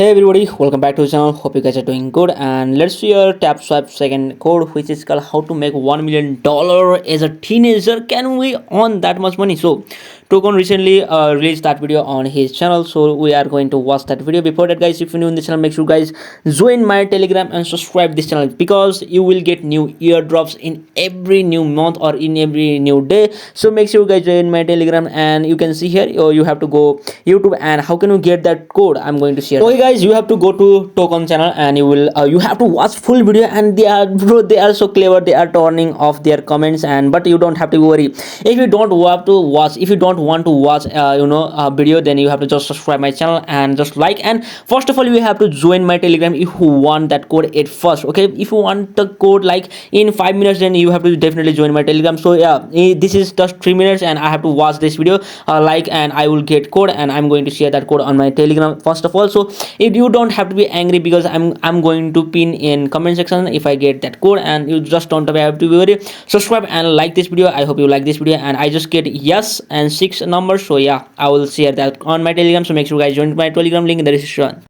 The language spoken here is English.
Hey everybody, welcome back to the channel. Hope you guys are doing good, and let's see your Tapswap second code, which is called how to make $1 million as a teenager. Can we earn that much money? So Token recently released that video on his channel, so we are going to watch that video. Before that, guys, if you're new in the channel, make sure guys join my Telegram and subscribe this channel, because you will get new airdrops in every new month or in every new day. So make sure guys join my Telegram, and you can see here, or you have to go YouTube. And how can you get that code? I'm going to share. Okay guys, you have to go to Token channel, and you have to watch full video. And they are so clever, they are turning off their comments. And but you don't have to worry if you don't want to watch a video. Then you have to just subscribe my channel and just like. And first of all, you have to join my Telegram if you want that code at first. Okay, if you want the code like in 5 minutes, then you have to definitely join my Telegram. So yeah, this is just 3 minutes, and I have to watch this video, and I will get code, and I'm going to share that code on my Telegram first of all. So if you don't have to be angry, because I'm going to pin in comment section if I get that code, and you just don't have to be worried. Subscribe and like this video. I hope you like this video. And I just get yes and 6 numbers. So yeah, I will share that on my Telegram. So make sure guys join my Telegram, link in the description.